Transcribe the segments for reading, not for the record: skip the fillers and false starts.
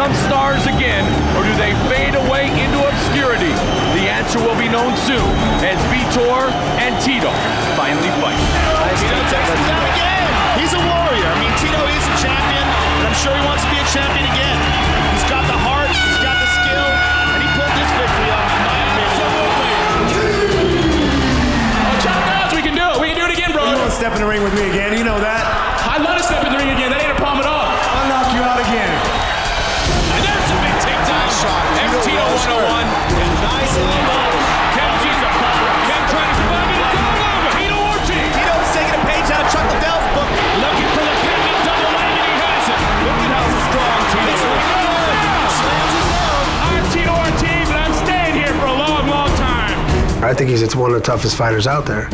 become stars again, or do they fade away into obscurity? The answer will be known soon as Vitor and Tito finally fight. Tito takes him down again. He's a warrior. I mean, Tito is a champion, and I'm sure he wants to be a champion again. He's got the heart, he's got the skill, and he pulled this victory off, in my opinion. Oh, John Miles, we can do it. We can do it again, bro. You won't step in the ring with me again. You know that. I'd love to step in the ring again. That ain't a problem at all. I'll knock you out again. And there's a big takedown shot. Tito 101. Nice elbow. Kem's a cover. Kem trying to survive it. It's all over. Tito Ortiz. Tito is taking a page out of Chuck Liddell's book. Looking for the pin and double whammy. He has it. Look at how strong Tito is. Slams him down. I'm Tito Ortiz, and I'm staying here for a long, long time. I think he's one of the toughest fighters out there.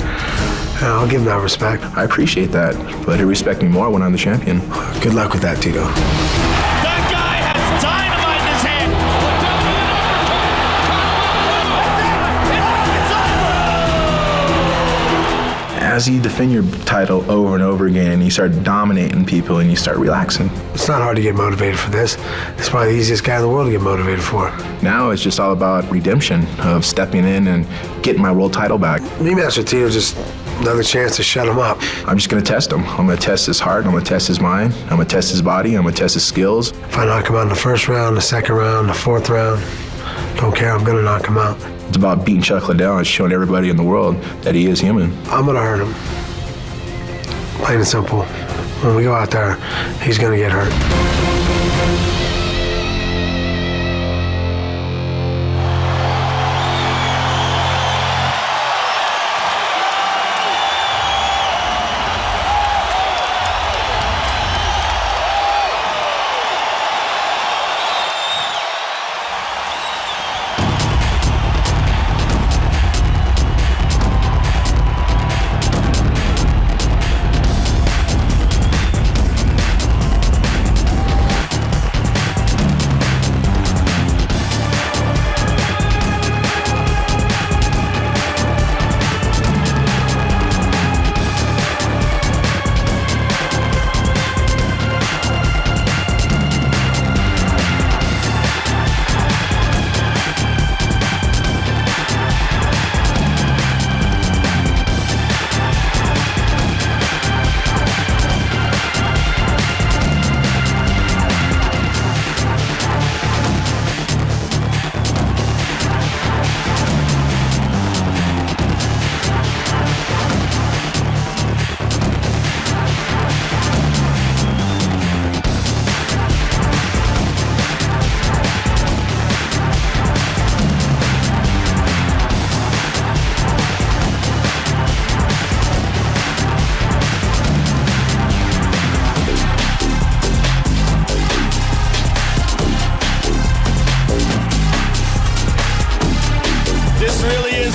I'll give him that respect. I appreciate that, but he'll respect me more when I'm the champion. Good luck with that, Tito. That guy has dynamite in his hand. As you defend your title over and over again, and you start dominating people and you start relaxing. It's not hard to get motivated for this. It's probably the easiest guy in the world to get motivated for. Now it's just all about redemption, of stepping in and getting my world title back. Rematch with Tito, just another chance to shut him up. I'm just gonna test him. I'm gonna test his heart, I'm gonna test his mind, I'm gonna test his body, I'm gonna test his skills. If I knock him out in the first round, the second round, the fourth round, don't care, I'm gonna knock him out. It's about beating Chuck Liddell and showing everybody in the world that he is human. I'm gonna hurt him. Plain and simple. When we go out there, he's gonna get hurt.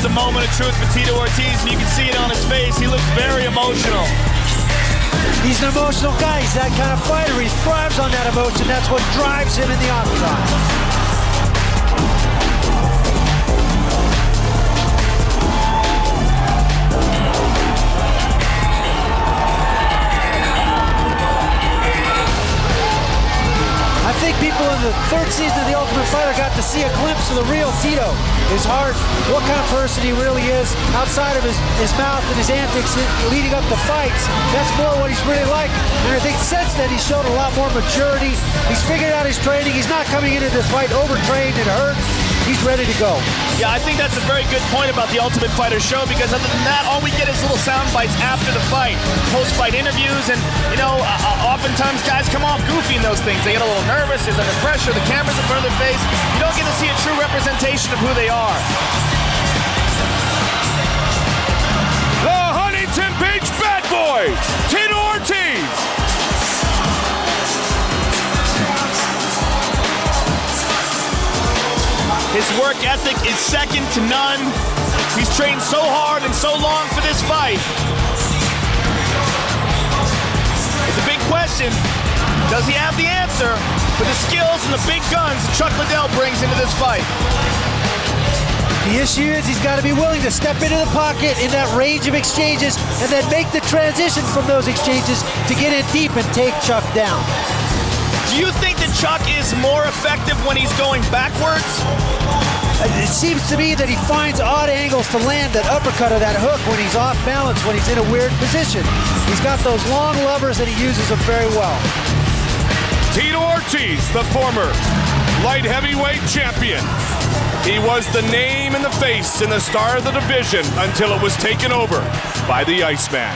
The moment of truth for Tito Ortiz, and you can see it on his face. He looks very emotional. He's an emotional guy. He's that kind of fighter. He thrives on that emotion. That's what drives him in the octagon. I think people in the third season of The Ultimate Fighter got to see a glimpse of the real Tito. His heart, what kind of person he really is outside of his mouth and his antics leading up to fights. That's more what he's really like. And I think since then he's shown a lot more maturity. He's figured out his training. He's not coming into this fight overtrained and hurt. He's ready to go. Yeah, I think that's a very good point about the Ultimate Fighter show, because other than that, all we get is little sound bites after the fight, post-fight interviews, and, you know, oftentimes guys come off goofy in those things. They get a little nervous, there's under pressure, the camera's in front of their face. You don't get to see a true representation of who they are. The Huntington Beach Bad Boys, Tito Ortiz. His work ethic is second to none. He's trained so hard and so long for this fight. But the big question, does he have the answer for the skills and the big guns that Chuck Liddell brings into this fight? The issue is he's got to be willing to step into the pocket in that range of exchanges and then make the transition from those exchanges to get in deep and take Chuck down. Do you think that Chuck is more effective when he's going backwards? It seems to me that he finds odd angles to land that uppercut or that hook when he's off balance, when he's in a weird position. He's got those long levers and he uses them very well. Tito Ortiz, the former light heavyweight champion. He was the name and the face and the star of the division until it was taken over by the Iceman.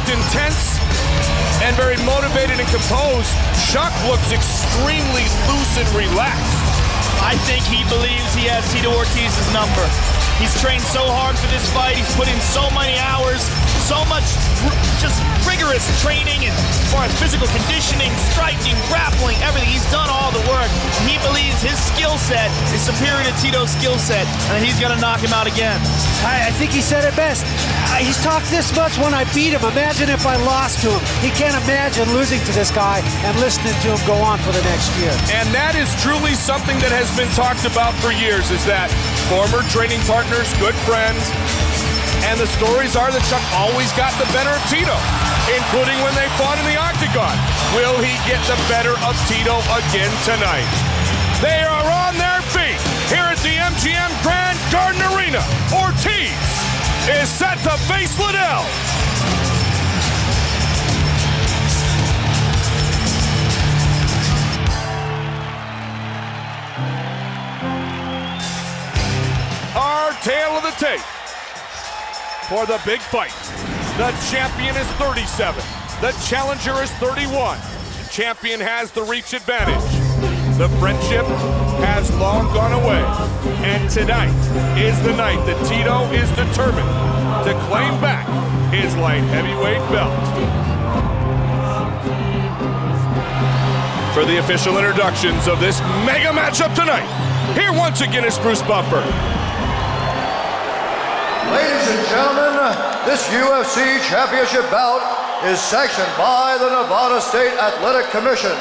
Intense and very motivated and composed. Chuck looks extremely loose and relaxed. I think he believes he has Tito Ortiz's number. He's trained so hard for this fight. He's put in so many hours, so much just rigorous training and as far as physical conditioning, striking, grappling, everything. He's done all the work. He believes his skill set is superior to Tito's skill set, and he's going to knock him out again. I think he said it best. He's talked this much when I beat him. Imagine if I lost to him. He can't imagine losing to this guy and listening to him go on for the next year. And that is truly something that has been talked about for years, is that former training partners, good friends, and the stories are that Chuck always got the better of Tito, including when they fought in the octagon. Will he get the better of Tito again tonight? They are on their feet here at the MGM Grand Garden Arena. Ortiz is set to face Liddell. Our tale of the tape for the big fight. The champion is 37. The challenger is 31. The champion has the reach advantage. The friendship has long gone away. And tonight is the night that Tito is determined to claim back his light heavyweight belt. For the official introductions of this mega matchup tonight, here once again is Bruce Buffer. Ladies and gentlemen, this UFC championship bout is sanctioned by the Nevada State Athletic Commission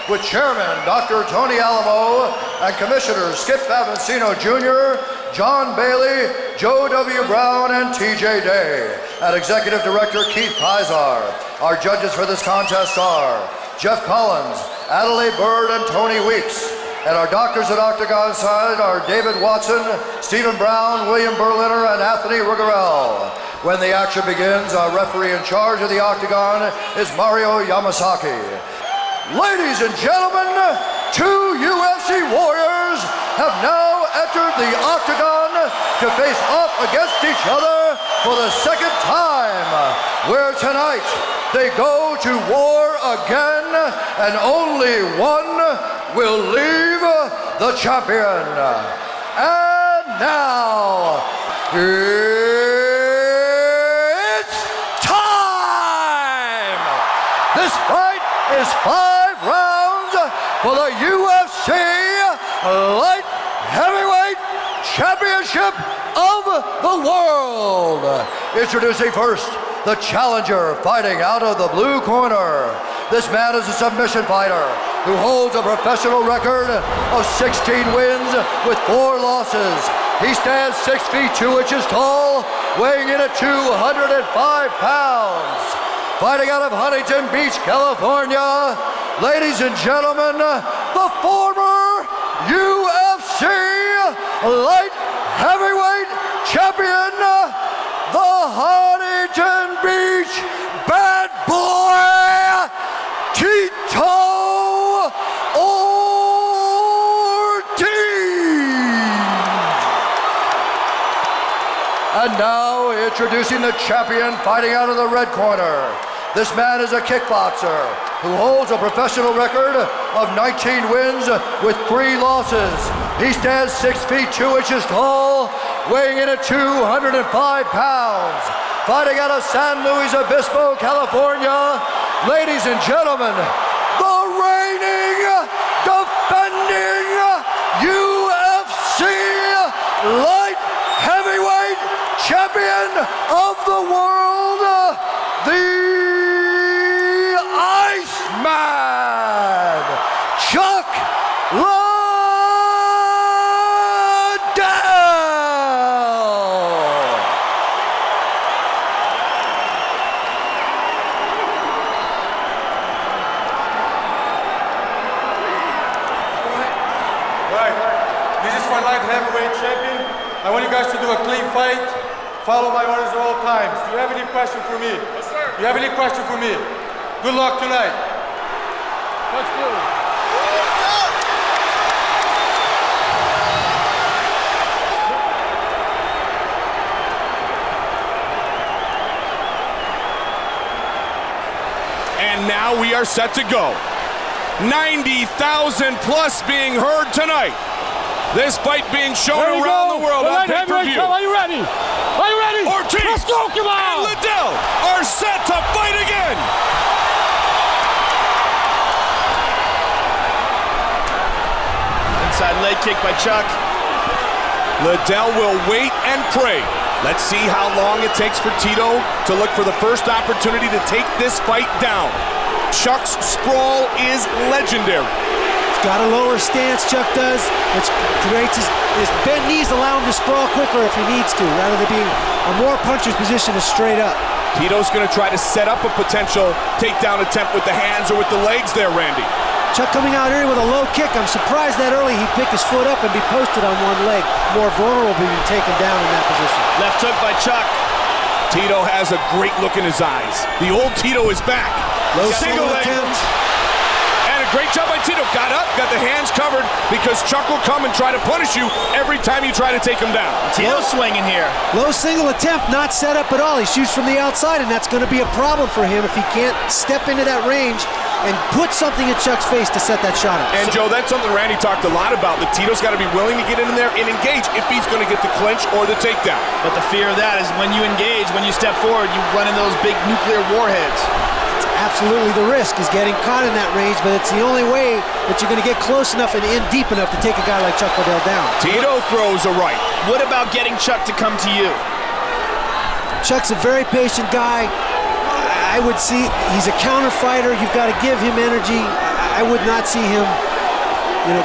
with Chairman Dr. Tony Alamo and Commissioners Skip Avancino Jr., John Bailey, Joe W. Brown, and TJ Day, and Executive Director Keith Kaiser. Our judges for this contest are Jeff Collins, Adelaide Bird, and Tony Weeks. And our doctors at Octagon side are David Watson, Stephen Brown, William Berliner, and Anthony Rugarel. When the action begins, our referee in charge of the Octagon is Mario Yamasaki. Ladies and gentlemen, two UFC warriors have now entered the Octagon to face off against each other for the second time, where tonight they go to war again, and only one will leave the champion. And now, it's time! This fight is 5 rounds for the UFC Light Heavyweight Championship of the world. Introducing first, the challenger fighting out of the blue corner. This man is a submission fighter who holds a professional record of 16 wins with 4 losses. He stands 6 feet 2 inches tall, weighing in at 205 pounds. Fighting out of Huntington Beach, California, ladies and gentlemen, the former UFC light heavyweight champion, the Huntington Beach bad boy, Tito Ortiz. And now introducing the champion fighting out of the red corner. This man is a kickboxer who holds a professional record of 19 wins with 3 losses. He stands 6 feet 2 inches tall, weighing in at 205 pounds. Fighting out of San Luis Obispo, California, ladies and gentlemen, the reigning, defending UFC light heavyweight champion of the world, the Iceman, Chuck Liddell. Light heavyweight champion. I want you guys to do a clean fight. Follow my orders at all times. Do you have any question for me? Yes, sir. Do you have any question for me? Good luck tonight. Let's go. And now we are set to go. 90,000 plus being heard tonight. This fight being shown around the world on pay-per-view. Are you ready? Are you ready? Ortiz Let's go, come on! and Liddell are set to fight again. Inside leg kick by Chuck. Liddell will wait and pray. Let's see how long it takes for Tito to look for the first opportunity to take this fight down. Chuck's sprawl is legendary. Got a lower stance, Chuck does, which creates his bent knees allow him to sprawl quicker if he needs to, rather than being a more puncher's position is straight up. Tito's gonna try to set up a potential takedown attempt with the hands or with the legs there, Randy. Chuck coming out here with a low kick. I'm surprised that early he'd pick his foot up and be posted on one leg. More vulnerable being taken down in that position. Left hook by Chuck. Tito has a great look in his eyes. The old Tito is back. Low Single leg. attempt. And a great job by Tito. Got up, got the hands covered, because Chuck will come and try to punish you every time you try to take him down. Tito swinging here. Low single attempt, not set up at all. He shoots from the outside, and that's going to be a problem for him if he can't step into that range and put something in Chuck's face to set that shot up. And Joe, that's something Randy talked a lot about, that Tito's got to be willing to get in there and engage if he's going to get the clinch or the takedown. But the fear of that is when you engage, when you step forward, you run in those big nuclear warheads. Absolutely, the risk is getting caught in that range, but it's the only way that you're going to get close enough and in deep enough to take a guy like Chuck Liddell down. Tito throws a right. What about getting Chuck to come to you? Chuck's a very patient guy. I would see he's a counter fighter. You've got to give him energy. I would not see him,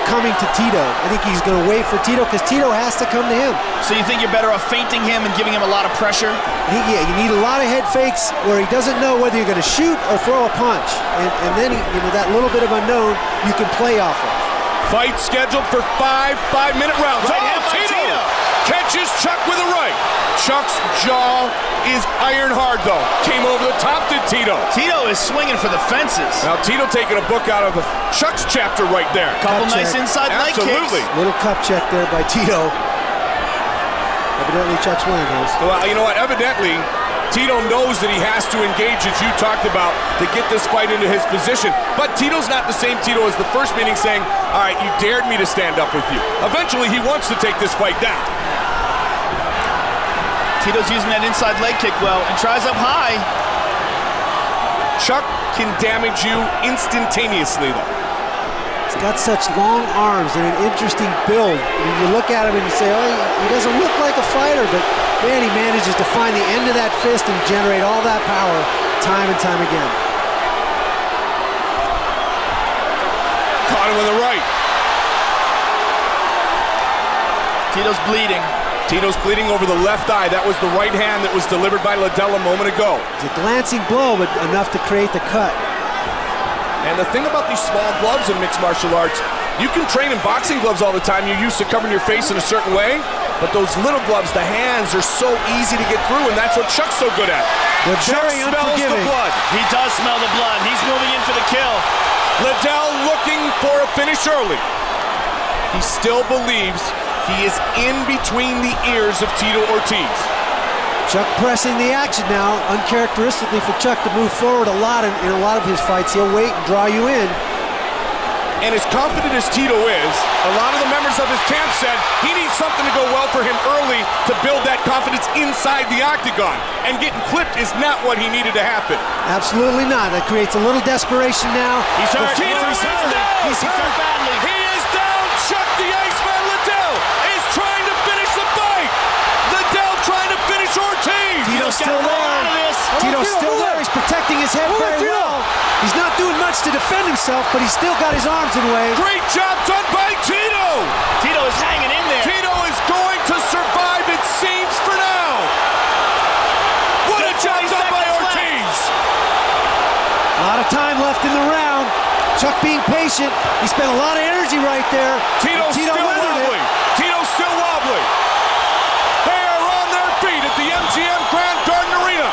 coming to Tito. I think he's going to wait for Tito because Tito has to come to him. So you think you're better off feinting him and giving him a lot of pressure? Yeah, you need a lot of head fakes where he doesn't know whether you're going to shoot or throw a punch. And then, that little bit of unknown you can play off of. Fight scheduled for 5 5-minute rounds. Right hand by Tito catches Chuck with a right. Chuck's jaw is iron hard, though. Came over the top to Tito. Tito is swinging for the fences. Now Tito taking a book out of Chuck's chapter right there. Couple nice inside leg kicks. Absolutely. Little cup check there by Tito. Evidently Chuck's winning those. Well, you know what? Evidently, Tito knows that he has to engage, as you talked about, to get this fight into his position. But Tito's not the same Tito as the first meeting saying, all right, you dared me to stand up with you. Eventually, he wants to take this fight down. Tito's using that inside leg kick well and tries up high. Chuck can damage you instantaneously, though. He's got such long arms and an interesting build. I mean, you look at him and you say, oh, he doesn't look like a fighter, but man, he manages to find the end of that fist and generate all that power time and time again. Caught him with the right. Tito's bleeding. Tito's bleeding over the left eye. That was the right hand that was delivered by Liddell a moment ago. It's a glancing blow, but enough to create the cut. And the thing about these small gloves in mixed martial arts, you can train in boxing gloves all the time. You're used to covering your face in a certain way, but those little gloves, the hands, are so easy to get through, and that's what Chuck's so good at. They're Chuck very smells the unforgiving. blood. He does smell the blood. He's moving in for the kill. Liddell looking for a finish early. He still believes he is in between the ears of Tito Ortiz. Chuck pressing the action now, uncharacteristically for Chuck to move forward a lot in a lot of his fights. He'll wait and draw you in. And as confident as Tito is, a lot of the members of his camp said he needs something to go well for him early to build that confidence inside the octagon. And getting clipped is not what he needed to happen. Absolutely not. That creates a little desperation now. He's hurt. Tito is down! He's hurt badly. He is down! Chuck the Iceman Liddell is trying to finish the fight! Liddell trying to finish Ortiz! Tito's still there. Tito's still there. He's protecting his head very well. He's not doing much to defend himself, but he's still got his arms in way. Great job done by Tito! Tito is hanging in there. Tito is going to survive, it seems, for now! What a job done by Ortiz! A lot of time left in the round. Chuck being patient. He spent a lot of energy right there. Tito's Tito still landed wobbly. it. Tito's still wobbly. They are on their feet at the MGM Grand Garden Arena.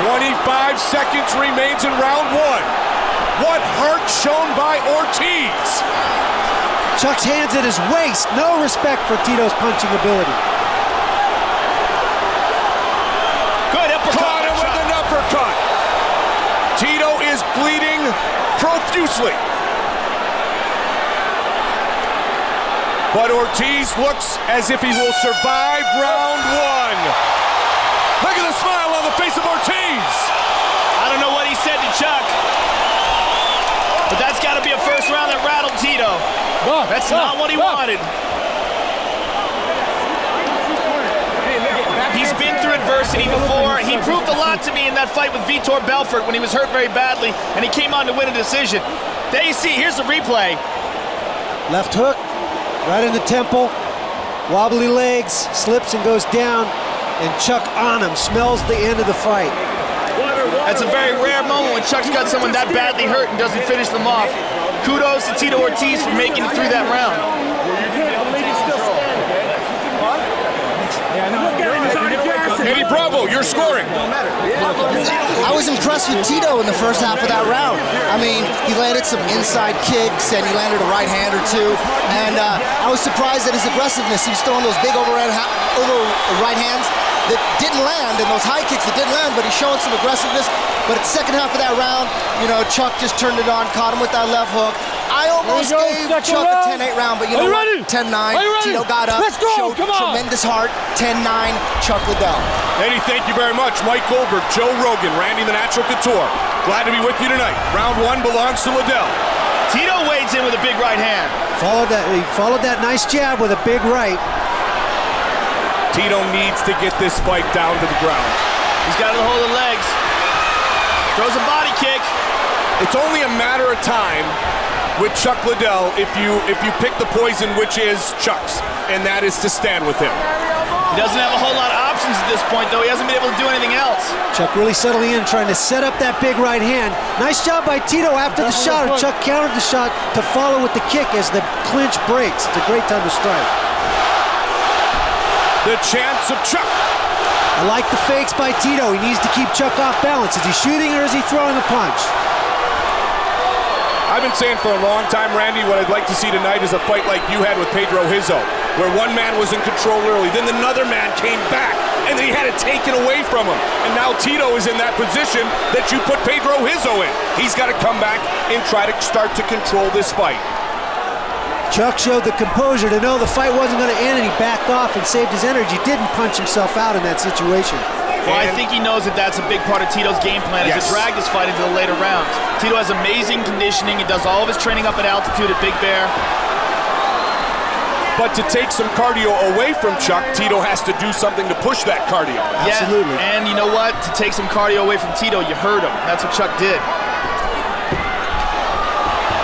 "25 seconds remains in round one. What heart shown by Ortiz. Chuck's hands at his waist. No respect for Tito's punching ability. Good uppercut. Caught him with an uppercut. Tito is bleeding profusely. But Ortiz looks as if he will survive round one. Look at the smile on the face of Ortiz. I don't know what he said to Chuck, but that's got to be a first round that rattled Tito. That's not what he wanted. He's been through adversity before. He proved a lot to me in that fight with Vitor Belfort when he was hurt very badly, and he came on to win a decision. There you see, here's the replay. Left hook, right in the temple. Wobbly legs, slips and goes down. And Chuck on him, smells the end of the fight. That's a very rare moment when Chuck's got someone that badly hurt and doesn't finish them off. Kudos to Tito Ortiz for making it through that round. Eddie Bravo, you're scoring. I was impressed with Tito in the first half of that round. I mean, he landed some inside kicks and he landed a right hand or two. And I was surprised at his aggressiveness. He was throwing those big over right hands that didn't land and those high kicks that didn't land, but he's showing some aggressiveness. But at the second half of that round, you know, Chuck just turned it on, caught him with that left hook. I almost gave Chuck a 10-8 round, but you know what? 10-9. Tito got up, showed tremendous heart. 10-9, Chuck Liddell. Eddie, thank you very much. Mike Goldberg, Joe Rogan, Randy the Natural Couture. Glad to be with you tonight. Round one belongs to Liddell. Tito wades in with a big right hand. He followed that nice jab with a big right. Tito needs to get this fight down to the ground. He's got to hold the legs. Throws a body kick. It's only a matter of time with Chuck Liddell if you pick the poison, which is Chuck's, and that is to stand with him. He doesn't have a whole lot of options at this point, though. He hasn't been able to do anything else. Chuck really settling in, trying to set up that big right hand. Nice job by Tito after the shot. Chuck countered the shot to follow with the kick as the clinch breaks. It's a great time to strike. The chance of Chuck. I like the fakes by Tito. He needs to keep Chuck off balance. Is he shooting or is he throwing a punch? I've been saying for a long time, Randy, what I'd like to see tonight is a fight like you had with Pedro Hizzo, where one man was in control early, then another man came back, and then he had it taken away from him. And now Tito is in that position that you put Pedro Hizzo in. He's got to come back and try to start to control this fight. Chuck showed the composure to know the fight wasn't going to end, and he backed off and saved his energy. Didn't punch himself out in that situation. Well, I think he knows that that's a big part of Tito's game plan, is to drag this fight into the later rounds. Tito has amazing conditioning. He does all of his training up at altitude at Big Bear. But to take some cardio away from Chuck, Tito has to do something to push that cardio. Absolutely. Yeah, and you know what? To take some cardio away from Tito, you hurt him. That's what Chuck did.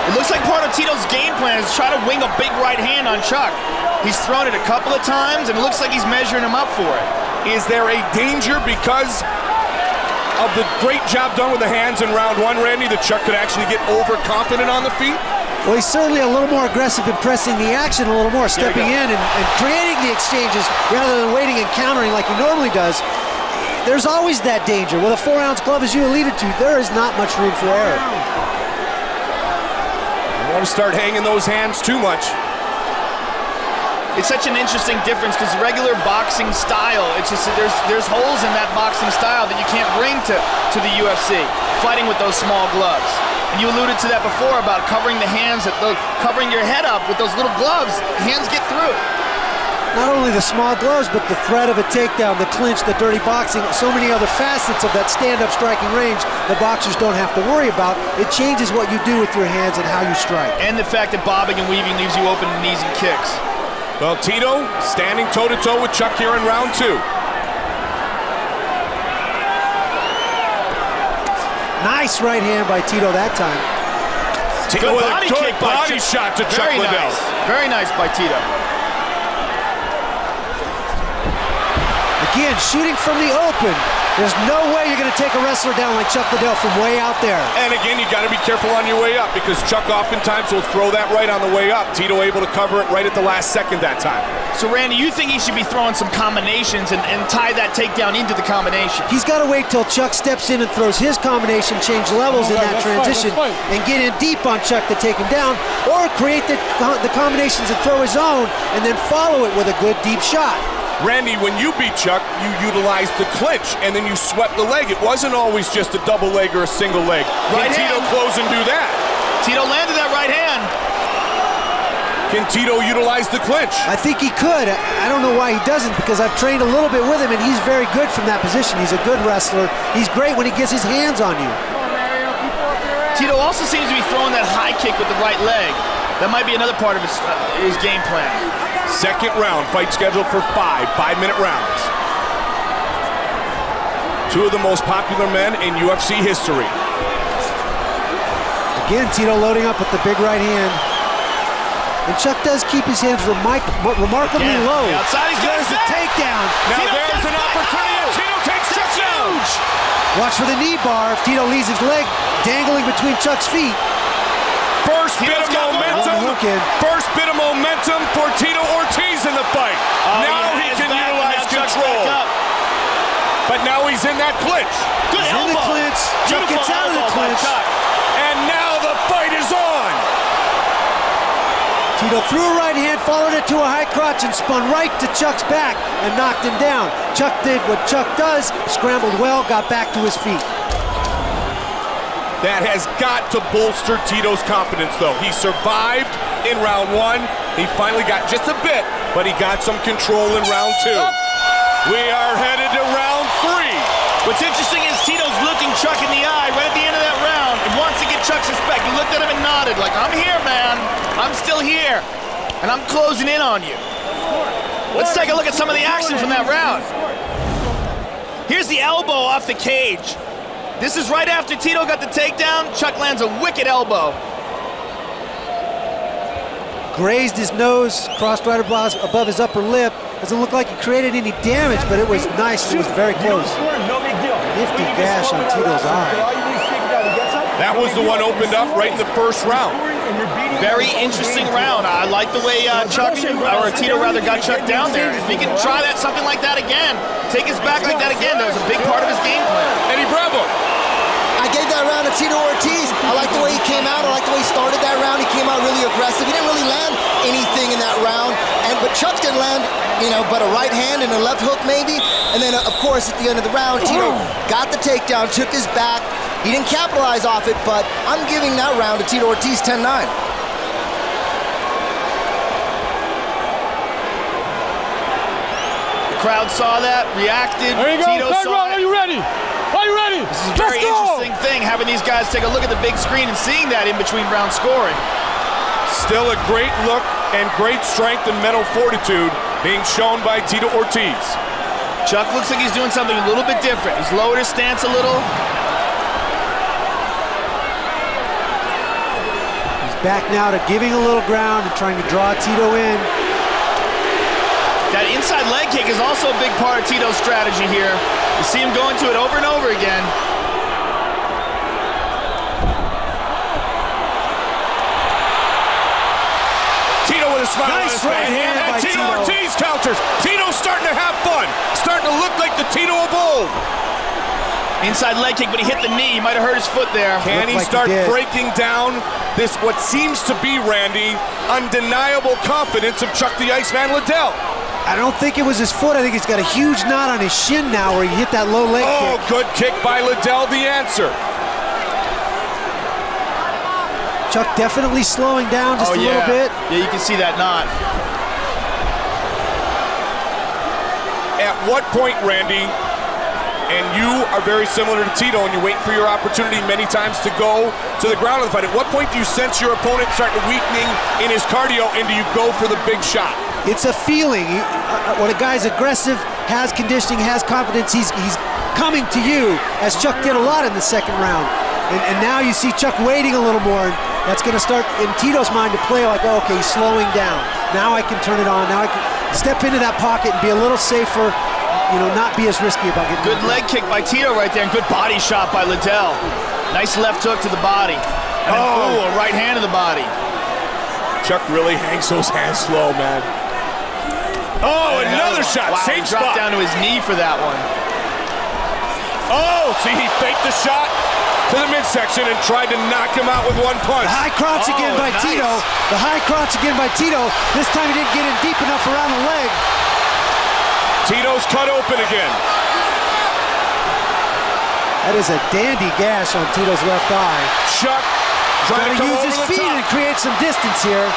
It looks like part of Tito's game plan is to try to wing a big right hand on Chuck. He's thrown it a couple of times, and it looks like he's measuring him up for it. Is there a danger because of the great job done with the hands in round one, Randy, that Chuck could actually get overconfident on the feet? Well, he's certainly a little more aggressive in pressing the action a little more, stepping in and creating the exchanges rather than waiting and countering like he normally does. There's always that danger. With a 4-ounce glove, as you alluded to, there is not much room for error. You want to start hanging those hands too much. It's such an interesting difference because regular boxing style, it's just there's holes in that boxing style that you can't bring to the UFC, fighting with those small gloves. And you alluded to that before about covering the hands, covering your head up with those little gloves. Hands get through. Not only the small gloves, but the threat of a takedown, the clinch, the dirty boxing, so many other facets of that stand-up striking range the boxers don't have to worry about. It changes what you do with your hands and how you strike. And the fact that bobbing and weaving leaves you open to knees and kicks. Well, Tito standing toe-to-toe with Chuck here in round two. Nice right hand by Tito that time. Tito with a good body shot to Chuck Liddell. Very nice by Tito. Again, shooting from the open. There's no way you're going to take a wrestler down like Chuck Liddell from way out there. And again, you got to be careful on your way up because Chuck oftentimes will throw that right on the way up. Tito able to cover it right at the last second that time. So, Randy, you think he should be throwing some combinations and tie that takedown into the combination? He's got to wait till Chuck steps in and throws his combination, change levels in that transition, and get in deep on Chuck to take him down, or create the combinations and throw his own, and then follow it with a good deep shot. Randy, when you beat Chuck, you utilized the clinch, and then you swept the leg. It wasn't always just a double leg or a single leg. Can Tito close and do that? Tito landed that right hand. Can Tito utilize the clinch? I think he could. I don't know why he doesn't, because I've trained a little bit with him, and he's very good from that position. He's a good wrestler. He's great when he gets his hands on you. Tito also seems to be throwing that high kick with the right leg. That might be another part of his game plan. Second round, fight scheduled for 5-minute rounds. Two of the most popular men in UFC history. Again, Tito loading up with the big right hand. And Chuck does keep his hands remarkably low. Outside, there's a takedown. Now there's an opportunity. Tito takes Chuck down. Watch for the knee bar if Tito leaves his leg dangling between Chuck's feet. First bit of momentum for Tito Ortiz in the fight. Now he can utilize control. But now he's in that clinch. Good elbow. In the clinch. Chuck gets out of the clinch. And now the fight is on. Tito threw a right hand, followed it to a high crotch, and spun right to Chuck's back and knocked him down. Chuck did what Chuck does, scrambled well, got back to his feet. That has got to bolster Tito's confidence, though. He survived in round one. He finally got just a bit, but he got some control in round two. We are headed to round three. What's interesting is Tito's looking Chuck in the eye right at the end of that round and wants to get Chuck's respect. He looked at him and nodded like, I'm here, man. I'm still here, and I'm closing in on you. Let's take a look at some of the action from that round. Here's the elbow off the cage. This is right after Tito got the takedown. Chuck lands a wicked elbow. Grazed his nose, crossed right above his upper lip. Doesn't look like he created any damage, but it was nice. It was very close. Nifty gash on Tito's eye. That was the one opened up right in the first round. Very interesting round. I like the way Tito rather got Chuck down there. If he can try something like that again, take his back like that again, that was a big part of his game plan. Eddie Bravo. I gave that round to Tito Ortiz. I like the way he came out. I like the way he started that round. He came out really aggressive. He didn't really land anything in that round. But Chuck didn't land, but a right hand and a left hook maybe. And then, of course, at the end of the round, Tito got the takedown, took his back. He didn't capitalize off it, but I'm giving that round to Tito Ortiz 10-9. crowd saw that, reacted. There you go. Tito Third saw round. it. Are you ready? Are you ready? This is a very interesting thing, having these guys take a look at the big screen and seeing that in between round scoring. Still a great look and great strength and mental fortitude being shown by Tito Ortiz. Chuck looks like he's doing something a little bit different. He's lowered his stance a little. He's back now to giving a little ground and trying to draw Tito in. That inside leg kick is also a big part of Tito's strategy here. You see him going to it over and over again. Tito with a smile on his right face. hand And by Tito Tito. Ortiz counters. Tito's starting to have fun. Starting to look like the Tito of old. Inside leg kick, but he hit the knee. He might have hurt his foot there. Can he like he start did. breaking down this, what seems to be, Randy, undeniable confidence of Chuck the Iceman Liddell? I don't think it was his foot. I think he's got a huge knot on his shin now where he hit that low leg Oh, kick. good kick by Liddell, the answer. Chuck definitely slowing down just a little bit. Yeah, you can see that knot. At what point, Randy, and you are very similar to Tito and you're waiting for your opportunity many times to go to the ground of the fight, at what point do you sense your opponent starting weakening in his cardio and do you go for the big shot? It's a feeling. When a guy's aggressive, has conditioning, has confidence, he's coming to you, as Chuck did a lot in the second round. And now you see Chuck waiting a little more. And that's going to start in Tito's mind to play like, oh, okay, he's slowing down. Now I can turn it on. Now I can step into that pocket and be a little safer, not be as risky about getting Good leg kick by Tito right there, and good body shot by Liddell. Nice left hook to the body. And then, a right hand to the body. Chuck really hangs those hands slow, man. Oh, another shot, wow, same he dropped spot. down to his knee for that one. Oh, see, he faked the shot to the midsection and tried to knock him out with one punch. The high crotch again by nice. Tito. The high crotch again by Tito. This time he didn't get in deep enough around the leg. Tito's cut open again. That is a dandy gash on Tito's left eye. Chuck trying Trying to to come use over his the feet top. and create some distance here.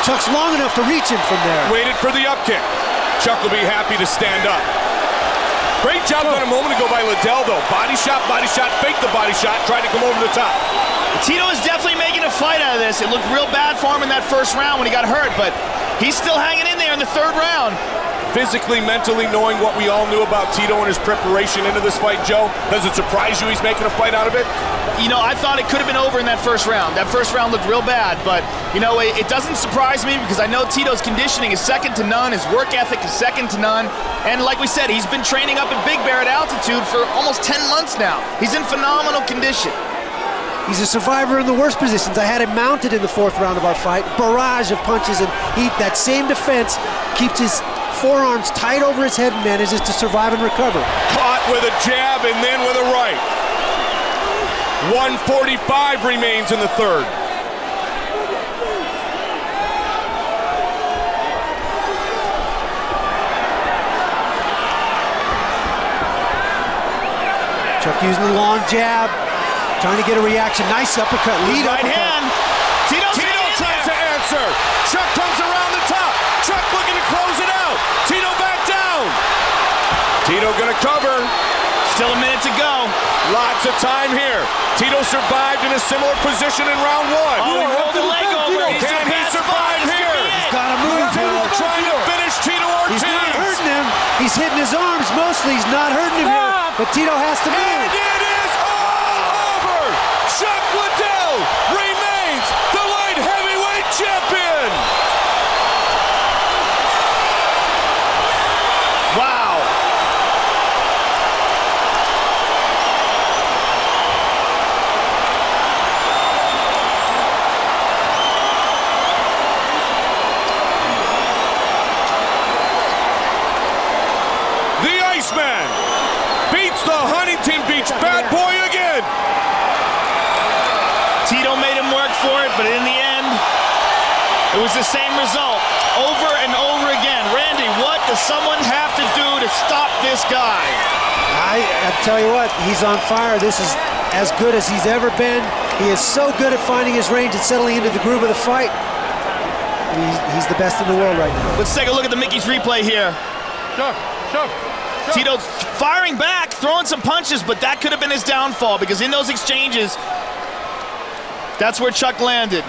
Chuck's long enough to reach him from there. Waited for the up kick. Chuck will be happy to stand up. Great job done a moment ago by Liddell, though. Body shot, fake the body shot, tried to come over the top. Tito is definitely making a fight out of this. It looked real bad for him in that first round when he got hurt, but he's still hanging in there in the third round. Physically, mentally, knowing what we all knew about Tito and his preparation into this fight, Joe, does it surprise you he's making a fight out of it? I thought it could have been over in that first round. That first round looked real bad, but, it doesn't surprise me because I know Tito's conditioning is second to none. His work ethic is second to none. And like we said, he's been training up at Big Bear at altitude for almost 10 months now. He's in phenomenal condition. He's a survivor in the worst positions. I had him mounted in the fourth round of our fight. Barrage of punches, and that same defense keeps his forearms tight over his head and manages to survive and recover. Caught with a jab and then with a right. 145 remains in the third. Chuck using the long jab, trying to get a reaction. Nice uppercut, lead Right uppercut. hand. Tito Tries to answer. Chuck comes around the top. Chuck looking to close it out. Tito back down. Tito gonna cover. Still a minute to go. Lots of time here. Tito survived in a similar position in round one. Oh, he rolled the leg over. He's in a Can he bad survive spot. This could here? be it. Gotta move. Trying to finish Tito Ortiz. He's not hurting him. He's hitting his arms mostly. He's not hurting him here. But Tito has to And move. it is all over. Chuck Liddell remains the light heavyweight champion. Wow. The Iceman beats the Huntington Beach bad boy again. Tito made him work for it, but in the end, it was the same result over and over again. Randy, what does someone have to do to stop this guy? I tell you what, he's on fire. This is as good as he's ever been. He is so good at finding his range and settling into the groove of the fight. He's the best in the world right now. Let's take a look at the Mickey's replay here. Chuck, Tito firing back, throwing some punches, but that could have been his downfall because in those exchanges, that's where Chuck landed.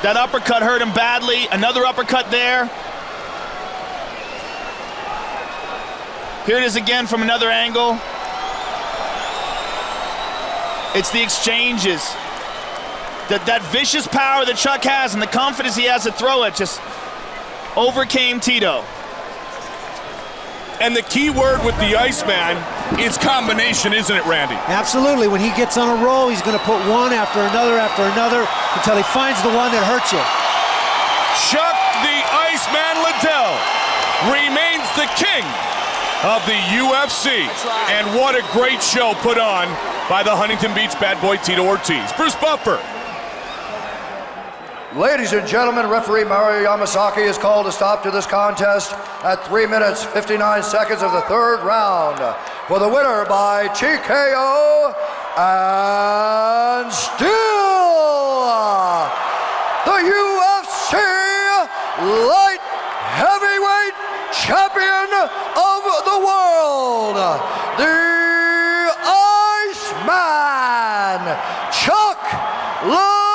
That uppercut hurt him badly. Another uppercut there. Here it is again from another angle. It's the exchanges. That vicious power that Chuck has and the confidence he has to throw it just overcame Tito. And the key word with the Iceman is combination, isn't it, Randy? Absolutely. When he gets on a roll, he's going to put one after another until he finds the one that hurts you. Chuck the Iceman Liddell remains the king of the UFC. And what a great show put on by the Huntington Beach bad boy Tito Ortiz. Bruce Buffer. Ladies and gentlemen, referee Mario Yamasaki has called a stop to this contest at 3 minutes, 59 seconds of the third round. For the winner by TKO and still the UFC light heavyweight champion of the world, the Iceman, Chuck Liddell.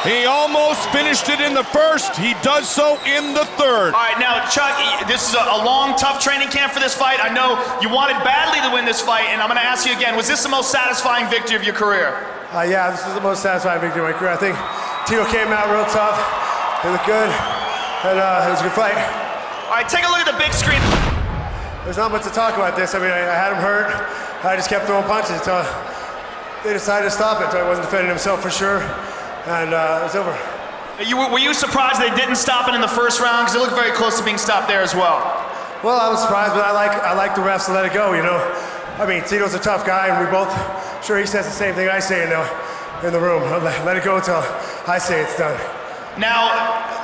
He almost finished it in the first. He does so in the third. All right, now, Chuck, this is a long, tough training camp for this fight. I know you wanted badly to win this fight, and I'm going to ask you again, was this the most satisfying victory of your career? Yeah, this is the most satisfying victory of my career. I think Tito came out real tough. He looked good, and it was a good fight. All right, take a look at the big screen. There's not much to talk about this. I mean, I had him hurt. I just kept throwing punches until they decided to stop it, until he wasn't defending himself for sure. And it's over. Were you surprised they didn't stop it in the first round? Because it looked very close to being stopped there as well. Well, I was surprised, but I like the refs to let it go, you know. I mean, Tito's a tough guy, and we both, sure he says the same thing I say in the room. Let it go until I say it's done. Now,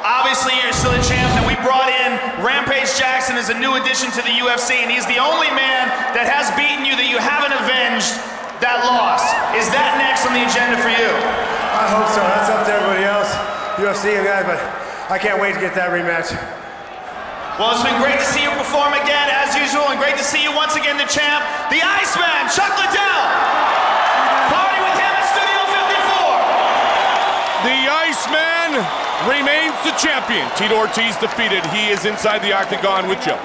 obviously you're still a champ, and we brought in Rampage Jackson as a new addition to the UFC, and he's the only man that has beaten you that you haven't avenged that loss. Is that next on the agenda for you? I hope so. That's up to everybody else, UFC and guys, but I can't wait to get that rematch. Well, it's been great to see you perform again, as usual, and great to see you once again, the champ, the Iceman, Chuck Liddell. Party with him at Studio 54. The Iceman remains the champion. Tito Ortiz defeated. He is inside the octagon with Joe.